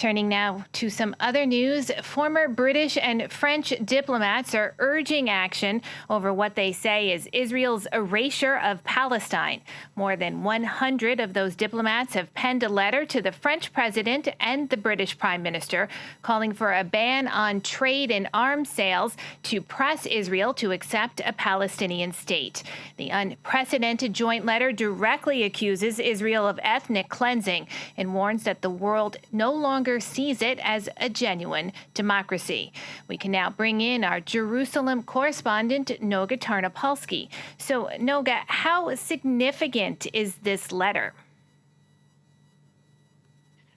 Turning now to some other news, former British and French diplomats are urging action over what they say is Israel's erasure of Palestine. More than 100 of those diplomats have penned a letter to the French president and the British prime minister calling for a ban on trade and arms sales to press Israel to accept a Palestinian state. The unprecedented joint letter directly accuses Israel of ethnic cleansing and warns that the world no longer sees it as a genuine democracy. We can now bring in our Jerusalem correspondent, Noga Tarnopolsky. So, Noga, how significant is this letter?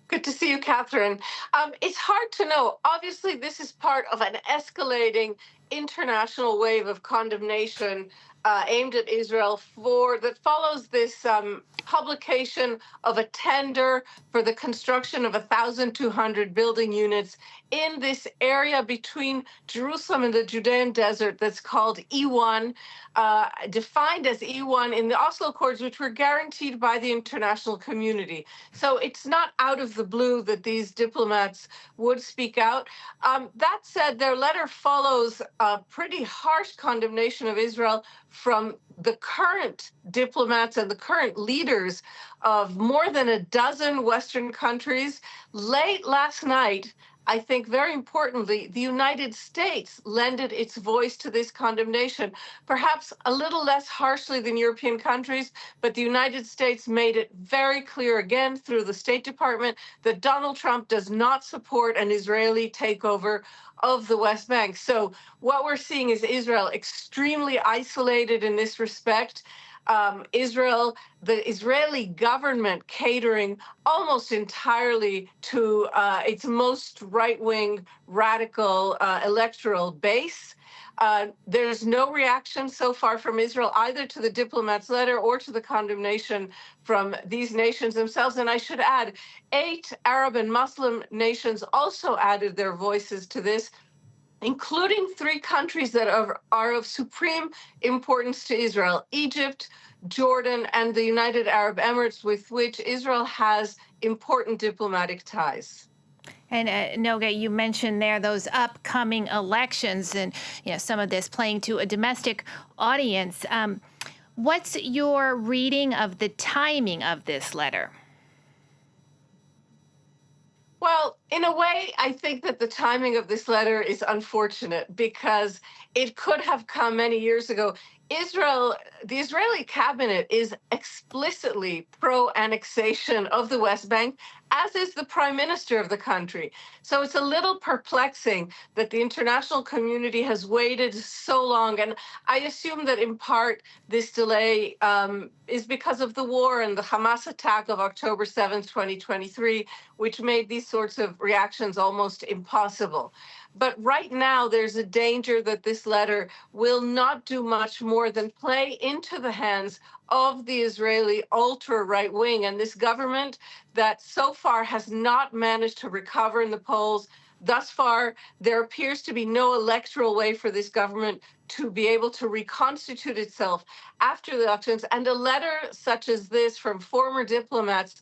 Good to see you, Catherine. It's hard to know. Obviously, this is part of an escalating international wave of condemnation aimed at Israel that follows this publication of a tender for the construction of 1,200 building units in this area between Jerusalem and the Judean desert that's called E1, defined as E1 in the Oslo Accords, which were guaranteed by the international community. So it's not out of the blue that these diplomats would speak out. That said, their letter follows a pretty harsh condemnation of Israel from the current diplomats and the current leaders of more than a dozen Western countries. Late last night, I think very importantly, the United States lended its voice to this condemnation, perhaps a little less harshly than European countries, but the United States made it very clear again through the State Department that Donald Trump does not support an Israeli takeover of the West Bank. So what we're seeing is Israel extremely isolated in this respect. The Israeli government catering almost entirely to its most right-wing radical electoral base. There's no reaction so far from Israel, either to the diplomats' letter or to the condemnation from these nations themselves. And I should add, 8 Arab and Muslim nations also added their voices to this, including 3 countries that are of supreme importance to Israel: Egypt, Jordan, and the United Arab Emirates, with which Israel has important diplomatic ties. And Noga, you mentioned there those upcoming elections and some of this playing to a domestic audience. What's your reading of the timing of this letter? Well, in a way, I think that the timing of this letter is unfortunate because it could have come many years ago. The Israeli cabinet is explicitly pro-annexation of the West Bank, as is the prime minister of the country. So it's a little perplexing that the international community has waited so long. And I assume that in part this delay is because of the war and the Hamas attack of October 7th, 2023, which made these sorts of reactions almost impossible. But right now, there's a danger that this letter will not do much more than play into the hands of the Israeli ultra-right wing and this government that so far has not managed to recover in the polls. Thus far, there appears to be no electoral way for this government to be able to reconstitute itself after the elections. And a letter such as this from former diplomats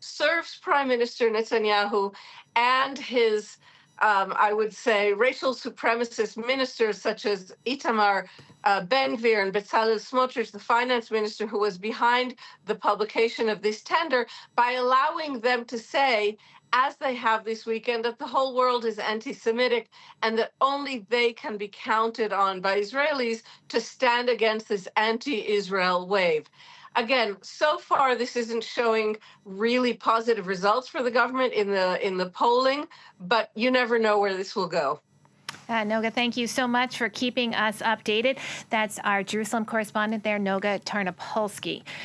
serves Prime Minister Netanyahu and his I would say, racial supremacist ministers such as Itamar Ben-Gvir and Bezalel Smotrich, the finance minister who was behind the publication of this tender, by allowing them to say, as they have this weekend, that the whole world is anti-Semitic and that only they can be counted on by Israelis to stand against this anti-Israel wave. Again, so far, this isn't showing really positive results for the government in the polling, but you never know where this will go. Noga, thank you so much for keeping us updated. That's our Jerusalem correspondent there, Noga Tarnopolsky.